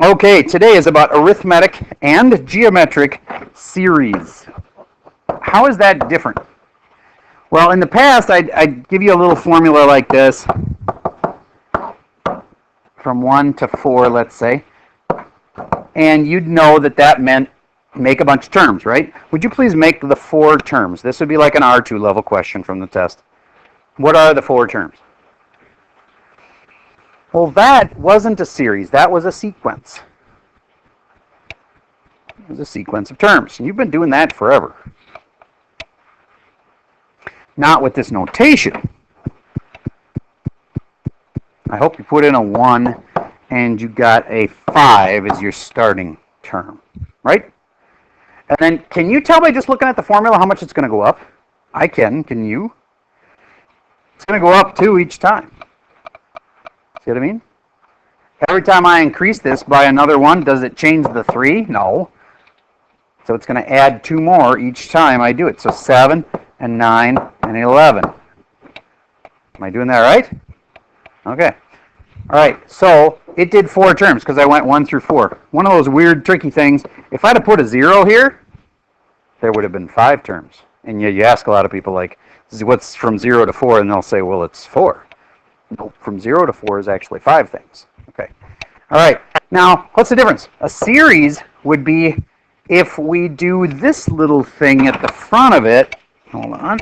Okay, today is about arithmetic and geometric series. How is that different? Well, in the past, I'd give you a little formula like this, from 1 to 4, let's say, and you'd know that that meant make a bunch of terms, right? Would you please make the 4 terms? This would be like an R2 level question from the test. What are the 4 terms? Well, that wasn't a series. That was a sequence. It was a sequence of terms. And you've been doing that forever. Not with this notation. I hope you put in a 1 and you got a 5 as your starting term, right? And then can you tell by just looking at the formula how much it's going to go up? I can. Can you? It's going to go up 2 each time. See what I mean? Every time I increase this by another 1, does it change the 3? No. So it's going to add 2 more each time I do it. So 7 and 9 and 11. Am I doing that right? Okay. All right. So it did 4 terms because I went 1 through 4. One of those weird, tricky things. If I'd have put a 0 here, there would have been 5 terms. And you ask a lot of people, like, what's from 0 to 4? And they'll say, well, it's 4. No, from 0 to 4 is actually 5 things. Okay. All right. Now, what's the difference? A series would be if we do this little thing at the front of it. Hold on.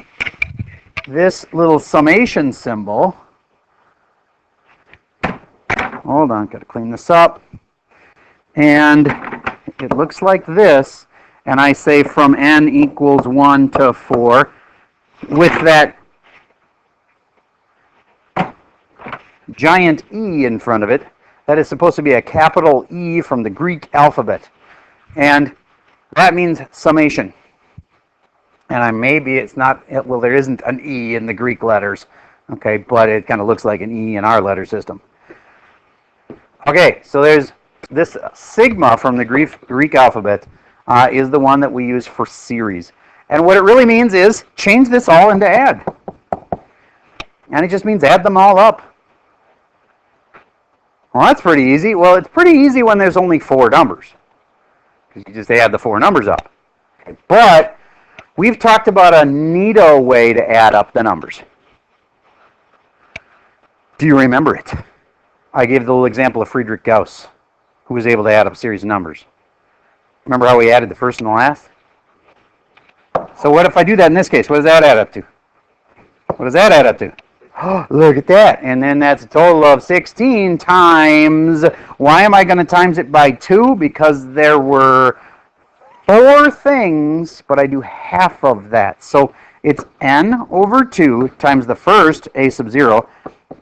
This little summation symbol. Hold on. Got to clean this up. And it looks like this. And I say from n equals 1 to 4 with that giant E in front of it. That is supposed to be a capital E from the Greek alphabet. And that means summation. And maybe it's not, well, there isn't an E in the Greek letters, okay, but it kind of looks like an E in our letter system. Okay, so there's this sigma from the Greek alphabet is the one that we use for series. And what it really means is change this all into add. And it just means add them all up. Well, that's pretty easy. Well, it's pretty easy when there's only 4 numbers, because you just add the 4 numbers up. Okay. But we've talked about a neato way to add up the numbers. Do you remember it? I gave the little example of Friedrich Gauss, who was able to add up a series of numbers. Remember how we added the first and the last? So what if I do that in this case? What does that add up to? What does that add up to? Oh, look at that. And then that's a total of 16 times. Why am I going to times it by 2? Because there were 4 things, but I do half of that. So it's n over 2 times the first, a sub 0,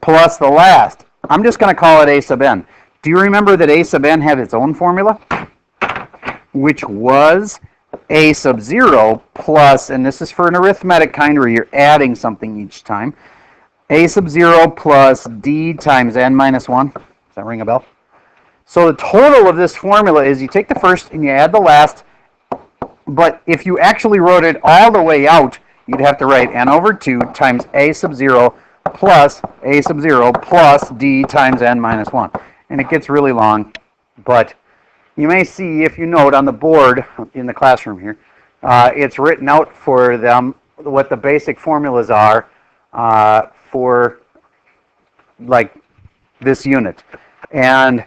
plus the last. I'm just going to call it a sub n. Do you remember that a sub n had its own formula? Which was a sub 0 plus, and this is for an arithmetic kind where you're adding something each time, a sub 0 plus d times n minus 1. Does that ring a bell? So the total of this formula is you take the first and you add the last, but if you actually wrote it all the way out, you'd have to write n over 2 times a sub 0 plus a sub 0 plus d times n minus 1. And it gets really long, but you may see, if you note on the board in the classroom here, it's written out for them what the basic formulas are for like this unit. And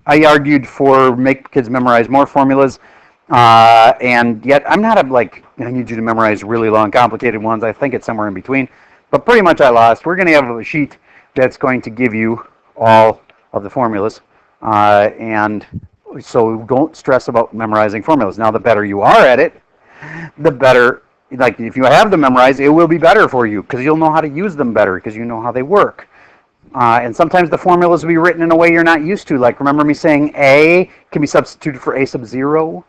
I argued for make kids memorize more formulas, and yet I'm not I need you to memorize really long, complicated ones. I think it's somewhere in between, but pretty much I lost. We're going to have a sheet that's going to give you all of the formulas, and so don't stress about memorizing formulas. Now, the better you are at it, the better. Like, if you have them memorized, it will be better for you because you'll know how to use them better because you know how they work. And sometimes the formulas will be written in a way you're not used to. Like, remember me saying a can be substituted for a sub 0?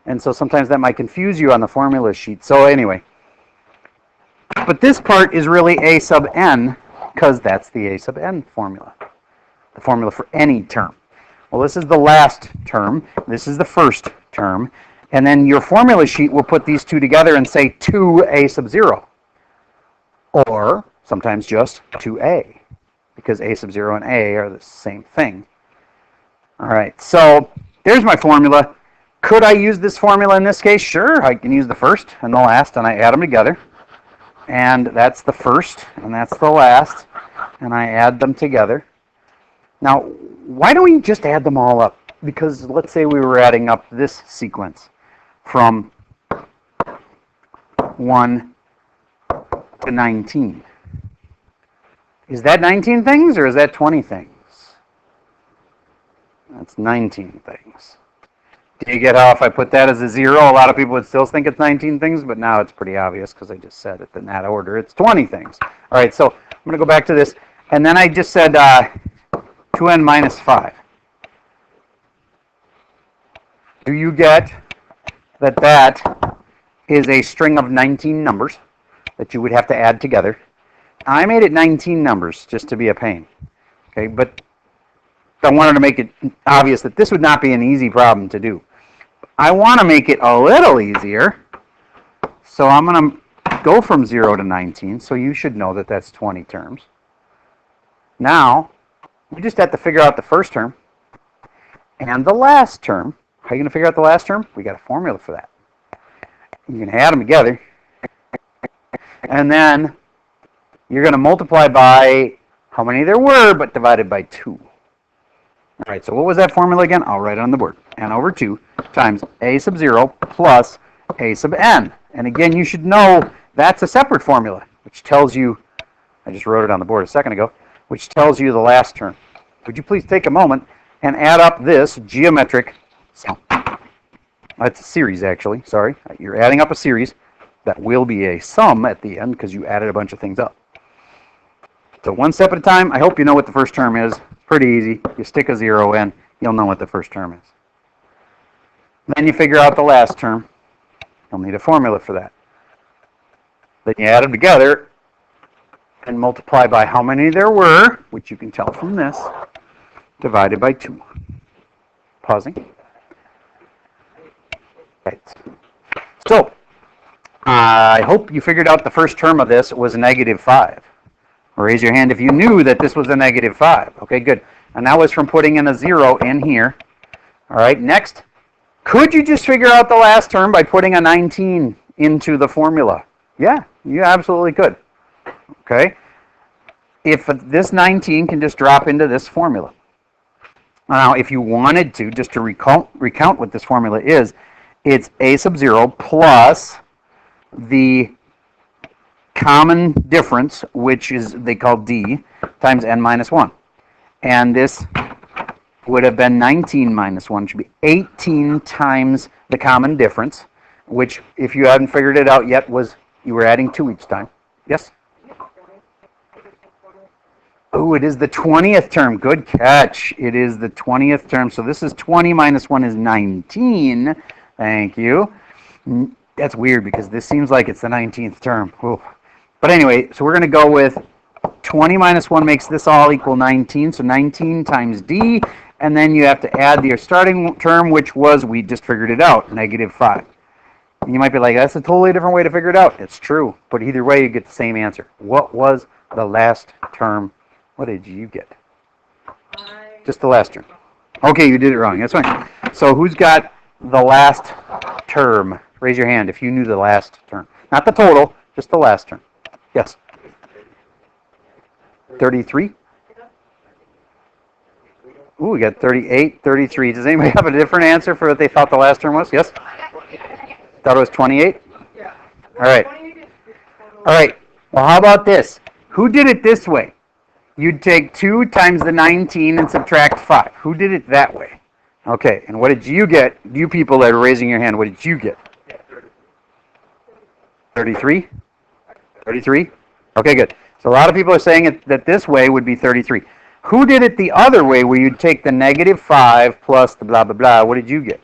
And so sometimes that might confuse you on the formula sheet. So anyway. But this part is really a sub n because that's the a sub n formula. The formula for any term. Well, this is the last term. This is the first term. And then your formula sheet will put these two together and say 2a sub 0. Or sometimes just 2a, because a sub 0 and a are the same thing. All right, so there's my formula. Could I use this formula in this case? Sure, I can use the first and the last, and I add them together. And that's the first, and that's the last, and I add them together. Now, why don't we just add them all up? Because let's say we were adding up this sequence from 1 to 19. Is that 19 things, or is that 20 things? That's 19 things. Do you get how if I put that as a 0, a lot of people would still think it's 19 things, but now it's pretty obvious because I just said it in that order. It's 20 things. All right, so I'm going to go back to this. And then I just said 2n minus 5. Do you get that that is a string of 19 numbers that you would have to add together? I made it 19 numbers just to be a pain. Okay, but I wanted to make it obvious that this would not be an easy problem to do. I want to make it a little easier, so I'm going to go from 0 to 19, so you should know that that's 20 terms. Now, we just have to figure out the first term and the last term. How are you going to figure out the last term? We got a formula for that. You can add them together, and then you're going to multiply by how many there were, but divided by 2. All right, so what was that formula again? I'll write it on the board. N over 2 times a sub 0 plus a sub n. And again, you should know that's a separate formula, which tells you, I just wrote it on the board a second ago, which tells you the last term. Would you please take a moment and add up this geometric sum? That's a series, actually. Sorry. You're adding up a series that will be a sum at the end because you added a bunch of things up. So one step at a time. I hope you know what the first term is. Pretty easy. You stick a 0 in, you'll know what the first term is. Then you figure out the last term. You'll need a formula for that. Then you add them together and multiply by how many there were, which you can tell from this, divided by 2. Pausing. Right. So, I hope you figured out the first term of this was negative 5. Raise your hand if you knew that this was a negative 5. Okay, good. And that was from putting in a 0 in here. All right, next, could you just figure out the last term by putting a 19 into the formula? Yeah, you absolutely could. Okay, if this 19 can just drop into this formula. Now, if you wanted to, just to recount what this formula is, it's a sub 0 plus the common difference, which is they call d, times n minus 1. And this would have been 19 minus 1, which would be 18 times the common difference, which, if you haven't figured it out yet, was you were adding 2 each time. Yes? Oh, it is the 20th term. Good catch. It is the 20th term. So this is 20 minus 1 is 19. Thank you. That's weird because this seems like it's the 19th term. Ooh. But anyway, so we're going to go with 20 minus 1 makes this all equal 19. So 19 times d. And then you have to add your starting term, which was, we just figured it out, negative 5. And you might be like, that's a totally different way to figure it out. It's true. But either way, you get the same answer. What was the last term? What did you get? Just the last term. Okay, you did it wrong. That's fine. So who's got the last term? Raise your hand if you knew the last term. Not the total, just the last term. Yes. 33? Ooh, we got 38, 33. Does anybody have a different answer for what they thought the last term was? Yes? Thought it was 28? Yeah. All right. All right. Well, how about this? Who did it this way? You'd take 2 times the 19 and subtract 5. Who did it that way? Okay, and what did you get? You people that are raising your hand, what did you get? 33? 33? Okay, good. So a lot of people are saying that this way would be 33. Who did it the other way where you'd take the negative 5 plus the blah, blah, blah? What did you get?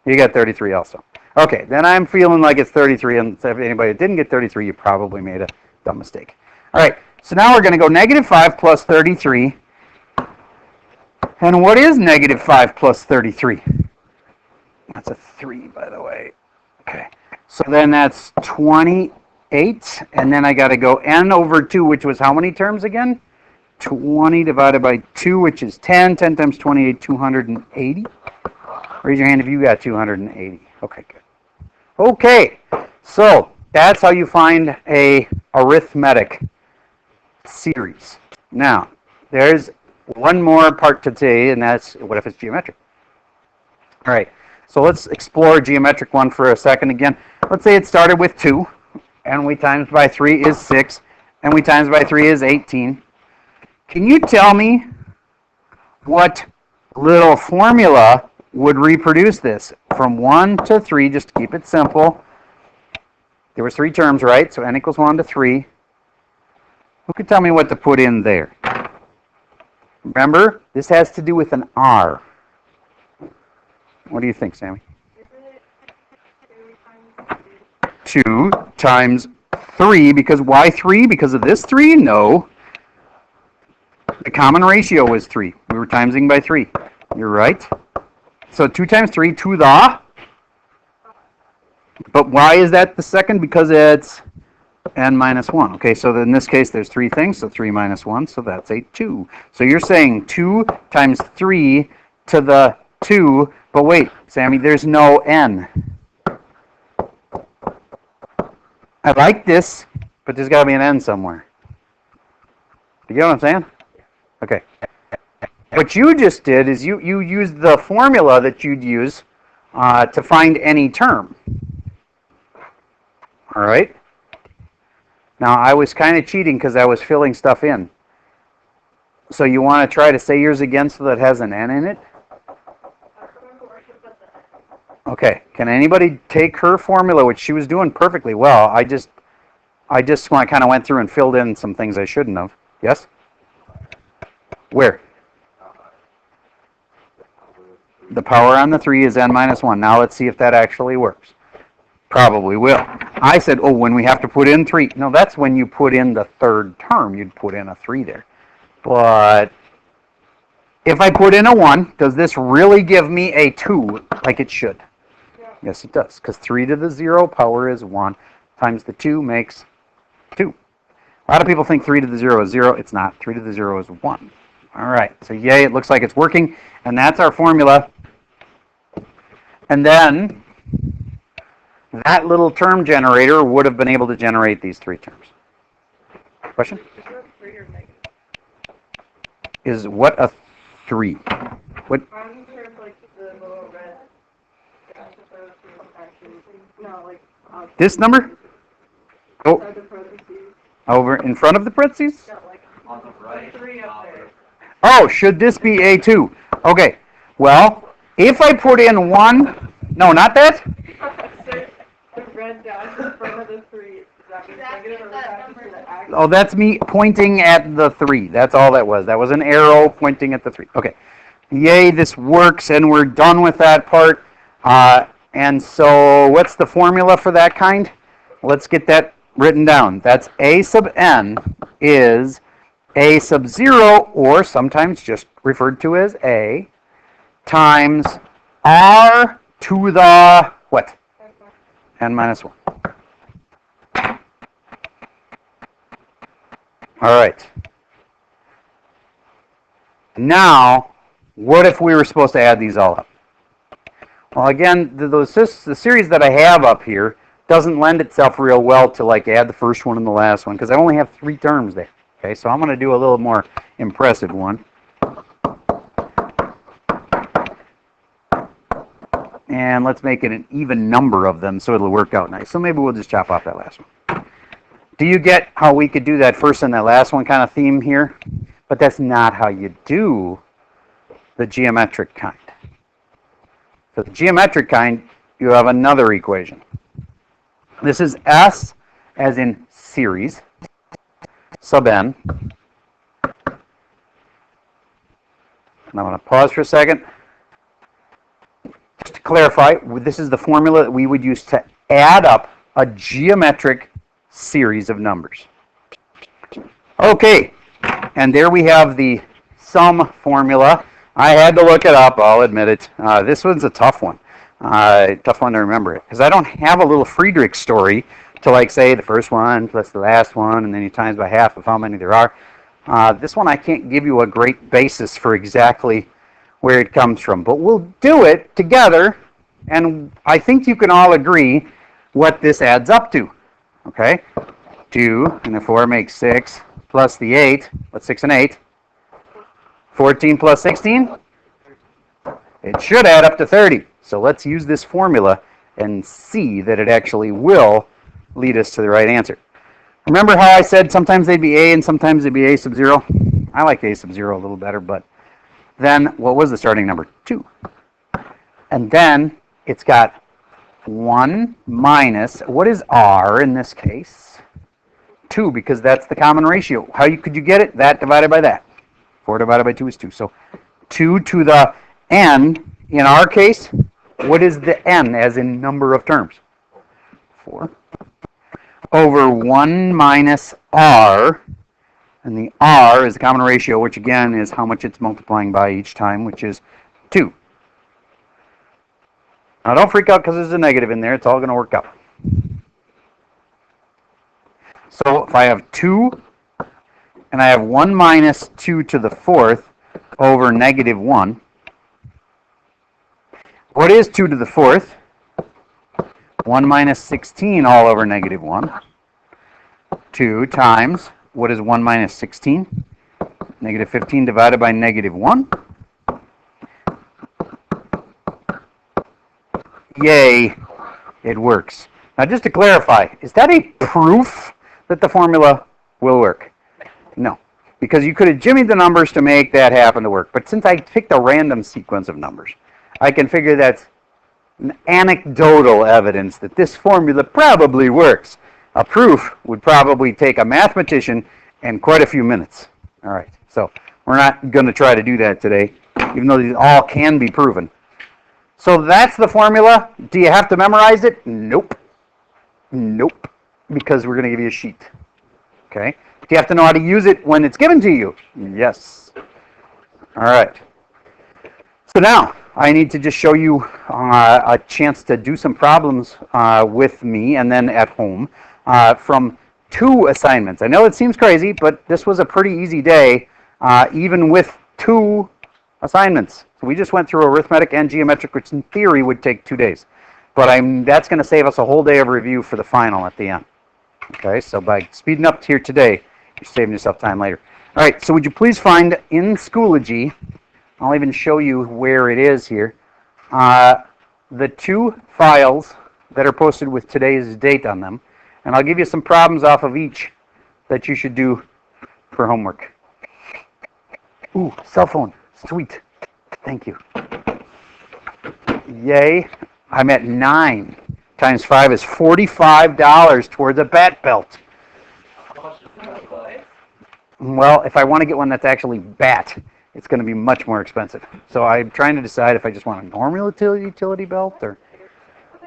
You got 33 also. Okay, then I'm feeling like it's 33, and if anybody that didn't get 33, you probably made a dumb mistake. All right, so now we're going to go negative 5 plus 33. And what is negative 5 plus 33? That's a 3, by the way. Okay, so then that's 28, and then I got to go n over 2, which was how many terms again? 20 divided by 2, which is 10. 10 times 28, 280. Raise your hand if you got 280. Okay, good. Okay, so that's how you find a arithmetic series. Now, there's one more part to say, and that's what if it's geometric? All right, so let's explore geometric one for a second again. Let's say it started with 2, and we times by 3 is 6, and we times by 3 is 18. Can you tell me what little formula would reproduce this? From 1 to 3, just to keep it simple. There was 3 terms, right? So n equals 1 to 3. Who could tell me what to put in there? Remember, this has to do with an R. What do you think, Sammy? 2 times 3, because why 3? Because of this 3? No. The common ratio was 3. We were timesing by 3. You're right. So 2 times 3, to the. But why is that the second? Because it's n minus 1. Okay, so in this case, there's 3 things. So 3 minus 1, so that's a 2. So you're saying 2 times 3 to the 2. But wait, Sammy, there's no n. I like this, but there's got to be an n somewhere. You get what I'm saying? Okay. What you just did is you used the formula that you'd use to find any term. All right? Now, I was kind of cheating because I was filling stuff in. So you want to try to say yours again so that it has an n in it? Okay. Can anybody take her formula, which she was doing perfectly well? I just kind of went through and filled in some things I shouldn't have. Yes? Where? The power on the 3 is n minus 1. Now let's see if that actually works. Probably will. I said, oh, when we have to put in 3. No, that's when you put in the third term. You'd put in a 3 there. But if I put in a 1, does this really give me a 2 like it should? Yeah. Yes, it does. Because 3 to the 0 power is 1 times the 2 makes 2. A lot of people think 3 to the 0 is 0. It's not. 3 to the 0 is 1. All right. So yay, it looks like it's working. And that's our formula. And then that little term generator would have been able to generate these 3 terms. Question? Is what a 3? What? I'm sure it's like the little red. No, like. This number? Oh. Over in front of the parentheses? No, like on the right. 3 up there. Oh, should this be A2? Okay. Well, if I put in 1, no, not that. The red dash in front of the 3. Oh, that's me pointing at the 3. That's all that was. That was an arrow pointing at the 3. Okay. Yay, this works, and we're done with that part. And so what's the formula for that kind? Let's get that written down. That's a sub n is a sub 0, or sometimes just referred to as a, times r to the what? N minus 1. All right. Now, what if we were supposed to add these all up? Well, again, the series that I have up here doesn't lend itself real well to like add the first one and the last one because I only have 3 terms there. Okay, so I'm going to do a little more impressive one. And let's make it an even number of them so it'll work out nice. So maybe we'll just chop off that last one. Do you get how we could do that first and that last one kind of theme here? But that's not how you do the geometric kind. For the geometric kind, you have another equation. This is S as in series, sub n. And I'm going to pause for a second. Just to clarify, this is the formula that we would use to add up a geometric series of numbers. Okay, and there we have the sum formula. I had to look it up, I'll admit it. This one's a tough one. Tough one to remember it. Because I don't have a little Friedrich story to like say the first one plus the last one and then you times by half of how many there are. This one I can't give you a great basis for exactly where it comes from, but we'll do it together, and I think you can all agree what this adds up to. Okay? 2 and the 4 makes 6, plus the 8, what's 6 and 8? 14 plus 16? It should add up to 30. So let's use this formula and see that it actually will lead us to the right answer. Remember how I said sometimes they'd be A and sometimes they'd be A sub 0? I like A sub 0 a little better, but then what was the starting number? 2. And then it's got 1 minus, what is R in this case? 2, because that's the common ratio. How could you get it? That divided by that. 4 divided by 2 is 2. So 2 to the n, in our case, what is the n as in number of terms? 4. Over 1 minus r, and the r is the common ratio, which again is how much it's multiplying by each time, which is 2. Now don't freak out because there's a negative in there. It's all going to work out. So if I have 2 and I have 1 minus 2 to the 4th over negative 1, what is 2 to the 4th? 1 minus 16 all over negative 1. 2 times, what is 1 minus 16? Negative 15 divided by negative 1. Yay, it works. Now just to clarify, is that a proof that the formula will work? No, because you could have jimmied the numbers to make that happen to work. But since I picked a random sequence of numbers, I can figure that's anecdotal evidence that this formula probably works. A proof would probably take a mathematician and quite a few minutes. All right, so we're not going to try to do that today, even though these all can be proven. So that's the formula. Do you have to memorize it? Nope. Nope, because we're going to give you a sheet. Okay? Do you have to know how to use it when it's given to you? Yes. All right. So now, I need to just show you a chance to do some problems with me and then at home from 2 assignments. I know it seems crazy, but this was a pretty easy day, even with 2 assignments. So we just went through arithmetic and geometric, which in theory would take 2 days. But that's going to save us a whole day of review for the final at the end. Okay, so by speeding up here today, you're saving yourself time later. All right, so would you please find in Schoology, I'll even show you where it is here, the 2 files that are posted with today's date on them. And I'll give you some problems off of each that you should do for homework. Ooh, cell phone. Sweet. Thank you. Yay. I'm at 9 times 5 is $45 towards a bat belt. Well, if I want to get one that's actually bat, it's going to be much more expensive. So I'm trying to decide if I just want a normal utility belt or...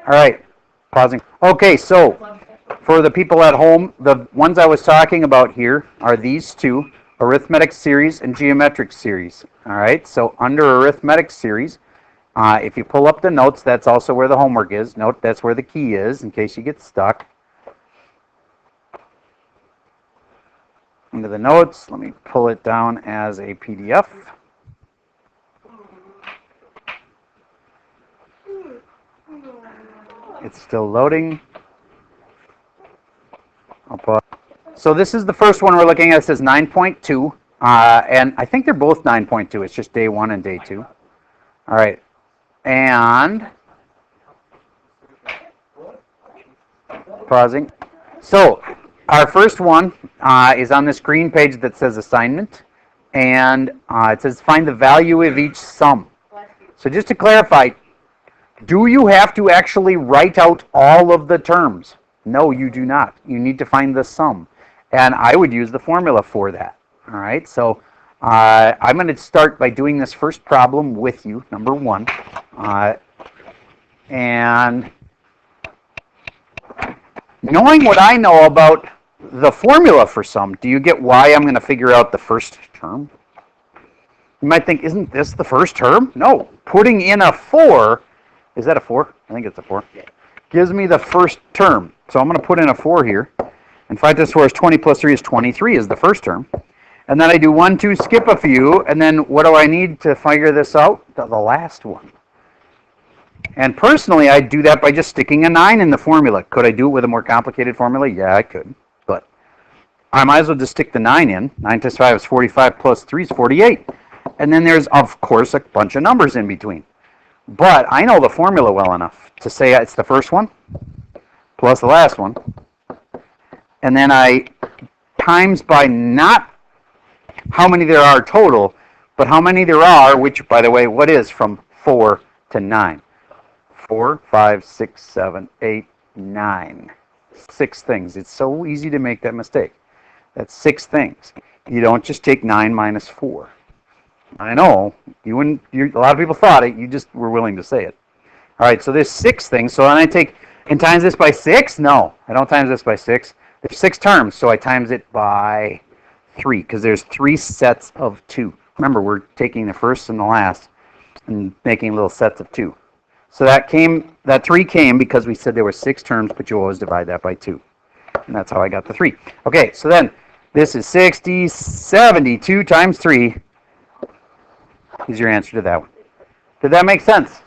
All right, pausing. Okay, so for the people at home, the ones I was talking about here are these 2, arithmetic series and geometric series. All right, so under arithmetic series, if you pull up the notes, that's also where the homework is. Note that's where the key is in case you get stuck. Into the notes, let me pull it down as a PDF. It's still loading. I'll pause. So this is the first one we're looking at. It says 9.2, and I think they're both 9.2. It's just day 1 and day 2. All right, and pausing. So our first one is on this green page that says assignment, and it says find the value of each sum. So just to clarify, do you have to actually write out all of the terms? No, you do not. You need to find the sum, and I would use the formula for that. All right, so I'm going to start by doing this first problem with you, number 1, and knowing what I know about the formula for sum, do you get why I'm going to figure out the first term? You might think, isn't this the first term? No. Putting in a 4, is that a 4? I think it's a 4. Gives me the first term. So I'm going to put in a 4 here. And 5 to the 4 is 20 plus 3 is 23 is the first term. And then I do 1, 2, skip a few, and then what do I need to figure this out? The last one. And personally, I do that by just sticking a 9 in the formula. Could I do it with a more complicated formula? Yeah, I could. But I might as well just stick the 9 in. 9 times 5 is 45 plus 3 is 48. And then there's, of course, a bunch of numbers in between. But I know the formula well enough to say it's the first one plus the last one. And then I times by not how many there are total, but how many there are, which, by the way, what is from 4 to 9? 4, 5, 6, 7, 8, 9. 6 things. It's so easy to make that mistake. That's 6 things. You don't just take 9 minus 4. I know. A lot of people thought it. You just were willing to say it. All right, so there's 6 things. So then I take and times this by 6? No, I don't times this by 6. There's 6 terms, so I times it by 3, because there's 3 sets of 2. Remember, we're taking the first and the last and making little sets of 2. So that 3 came because we said there were 6 terms, but you always divide that by 2. And that's how I got the 3. Okay, so then this is 60, 72 times 3 is your answer to that one. Did that make sense?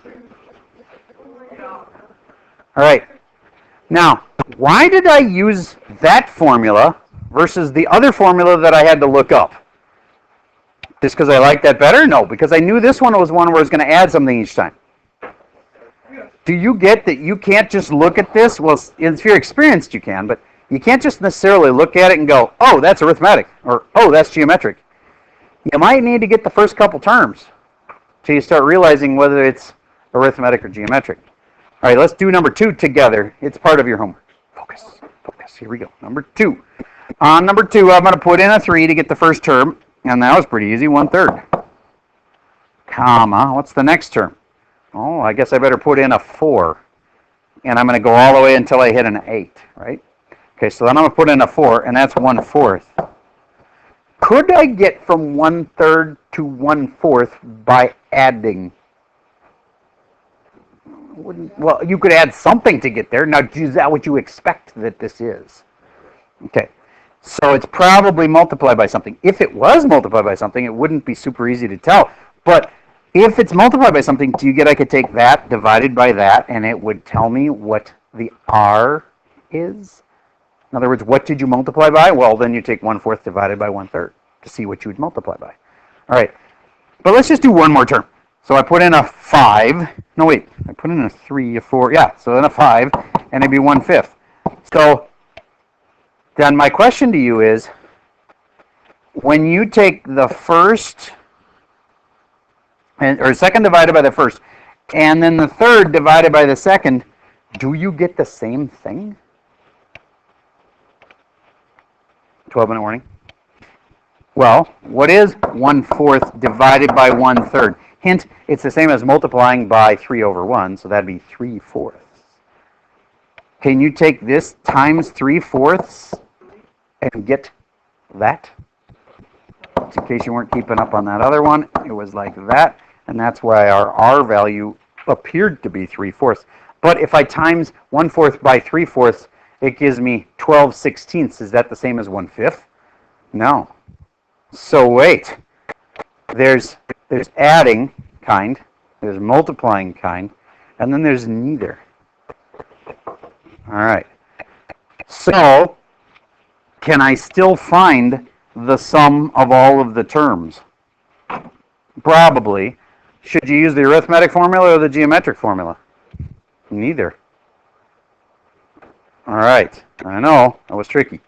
All right. Now, why did I use that formula versus the other formula that I had to look up? Just because I liked that better? No, because I knew this one was one where I was going to add something each time. Do you get that you can't just look at this? Well, if you're experienced, you can, but you can't just necessarily look at it and go, oh, that's arithmetic, or oh, that's geometric. You might need to get the first couple terms till you start realizing whether it's arithmetic or geometric. All right, let's do number 2 together. It's part of your homework. Focus, focus. Here we go. Number 2. On number 2, I'm going to put in a 3 to get the first term, and that was pretty easy, 1/3. Comma, what's the next term? Oh, I guess I better put in a 4, and I'm going to go all the way until I hit an 8, right? Okay, so then I'm going to put in a 4, and that's 1/4. Could I get from 1/3 to 1/4 by adding? Well, you could add something to get there. Now, is that what you expect that this is? Okay, so it's probably multiplied by something. If it was multiplied by something, it wouldn't be super easy to tell. But if it's multiplied by something, do you get I could take that divided by that, and it would tell me what the R is? In other words, what did you multiply by? Well, then you take 1/4 divided by 1/3 to see what you would multiply by. All right, but let's just do one more term. So I put in a 5. No, wait. I put in a 3, a 4. Yeah, so then a 5, and it'd be 1/5. So then my question to you is, when you take the first, or second divided by the first, and then the third divided by the second, do you get the same thing? 12-minute warning. Well, what is 1/4 divided by 1/3? Hint, it's the same as multiplying by 3/1, so that'd be 3/4. Can you take this times 3/4 and get that? Just in case you weren't keeping up on that other one, it was like that, and that's why our R value appeared to be 3/4. But if I times 1/4 by 3/4, it gives me 12/16. Is that the same as 1/5? No. So wait. There's adding kind, there's multiplying kind, and then there's neither. All right. So, can I still find the sum of all of the terms? Probably. Should you use the arithmetic formula or the geometric formula? Neither. All right. I know, that was tricky.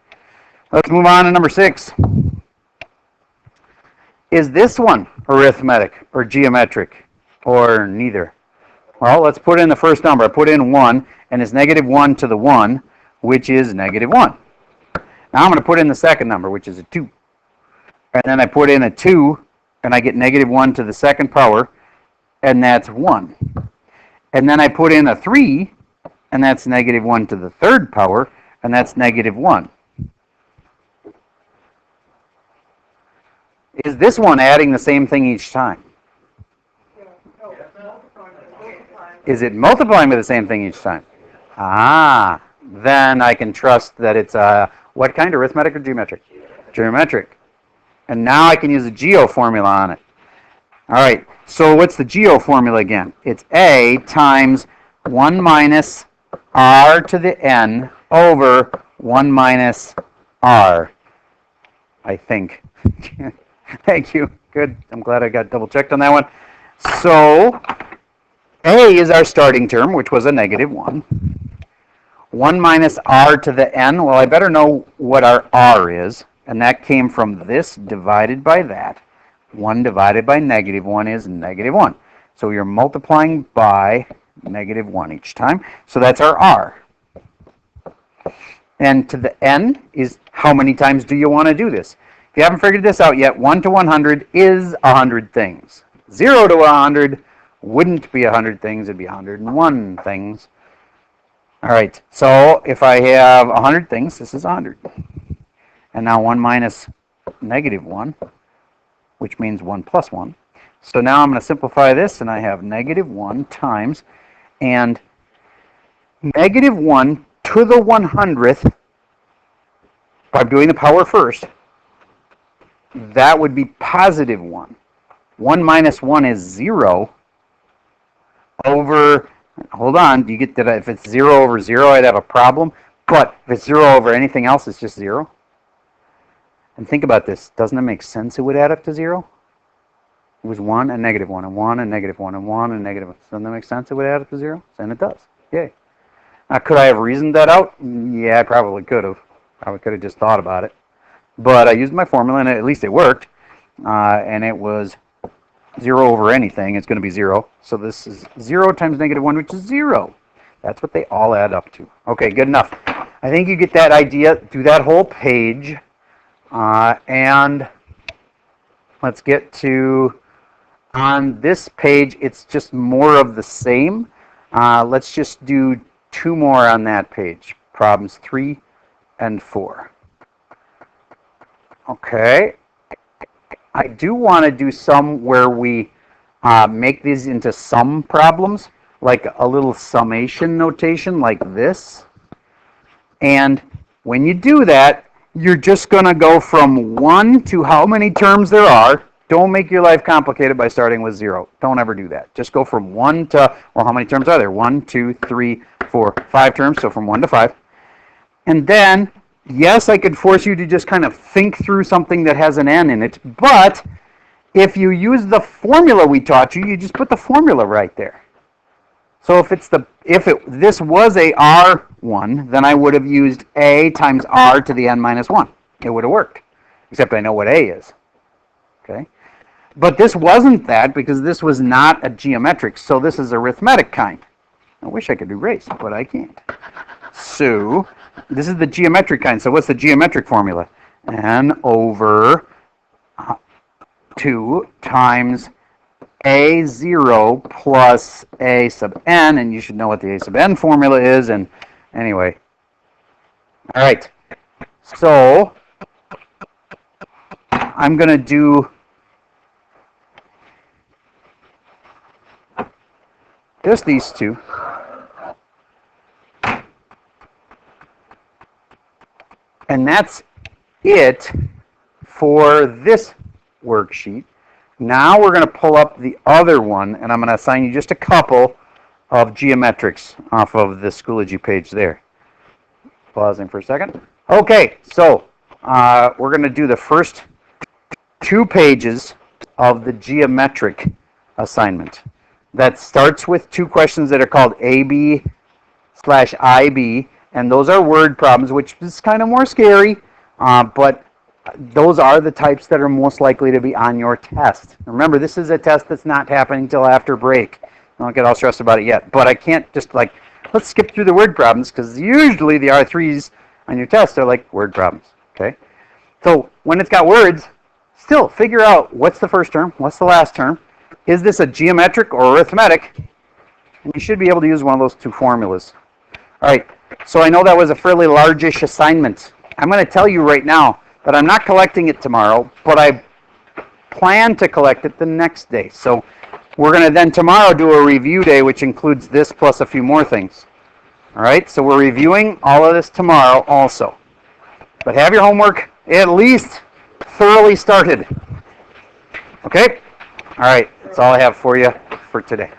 Let's move on to number 6. Is this one arithmetic or geometric or neither? Well, let's put in the first number. I put in 1, and it's -1 to the 1, which is -1. Now I'm going to put in the second number, which is a 2. And then I put in a 2, and I get -1 to the second power, and that's 1. And then I put in a 3, and that's -1 to the third power, and that's -1. Is this one adding the same thing each time? Is it multiplying by the same thing each time? Ah, then I can trust that it's what kind, arithmetic or geometric? Geometric. And now I can use the Geo formula on it. All right, so what's the Geo formula again? It's a times 1 minus r to the n over 1 minus r, I think. Thank you. Good. I'm glad I got double checked on that one. So a is our starting term, which was a negative 1. 1 minus r to the n, well, I better know what our r is, and that came from this divided by that. 1 divided by negative 1 is negative 1. So you're multiplying by negative 1 each time. So that's our r. And to the n is how many times do you want to do this? If you haven't figured this out yet, 1 to 100 is 100 things. 0 to 100 wouldn't be 100 things, it'd be 101 things. All right, so if I have 100 things, this is 100. And now 1 minus negative 1, which means 1 plus 1. So now I'm going to simplify this, and I have negative 1 times, and negative 1 to the 100th, by doing the power first, that would be positive 1. 1 minus 1 is 0 over, hold on, do you get that? If it's 0 over 0, I'd have a problem. But if it's 0 over anything else, it's just 0. And think about this. Doesn't it make sense it would add up to 0? It was 1 and negative 1 and 1 and negative 1 and 1 and negative 1. Doesn't that make sense it would add up to 0? And it does. Yay. Now, could I have reasoned that out? Yeah, I probably could have. I could have just thought about it. But I used my formula, and at least it worked. And it was 0 over anything. It's going to be 0. So this is 0 times negative 1, which is 0. That's what they all add up to. Okay, good enough. I think you get that idea. Do that whole page. And let's get to, on this page, it's just more of the same. Let's just do 2 more on that page. Problems 3 and 4. Okay. I do want to do some where we make these into sum problems, like a little summation notation like this. And when you do that, you're just going to go from 1 to how many terms there are. Don't make your life complicated by starting with 0. Don't ever do that. Just go from 1 to, well, how many terms are there? 1, 2, 3, 4, 5 terms, so from 1 to 5. And then, yes, I could force you to just kind of think through something that has an n in it, but if you use the formula we taught you, you just put the formula right there. So if this was a R1, then I would have used a times r to the n minus 1. It would have worked, except I know what a is. Okay, but this wasn't that because this was not a geometric, so this is arithmetic kind. I wish I could erase, but I can't. So this is the geometric kind. So what's the geometric formula? N over 2 times a0 plus a sub n, and you should know what the a sub n formula is. And anyway, all right, so I'm going to do just these 2. And that's it for this worksheet. Now we're going to pull up the other one, and I'm going to assign you just a couple of geometrics off of the Schoology page there. Pausing for a second. Okay, so we're going to do the first 2 pages of the geometric assignment. That starts with 2 questions that are called AB/IB, and those are word problems, which is kind of more scary, but those are the types that are most likely to be on your test. Remember, this is a test that's not happening until after break. Don't get all stressed about it yet. But I can't just let's skip through the word problems, because usually the R3s on your test are like word problems. Okay? So when it's got words, still figure out what's the first term, what's the last term. Is this a geometric or arithmetic? And you should be able to use one of those 2 formulas. All right, so I know that was a fairly largish assignment. I'm going to tell you right now that I'm not collecting it tomorrow, but I plan to collect it the next day. So we're going to then tomorrow do a review day, which includes this plus a few more things. All right, so we're reviewing all of this tomorrow also. But have your homework at least thoroughly started. Okay? All right. That's all I have for you for today.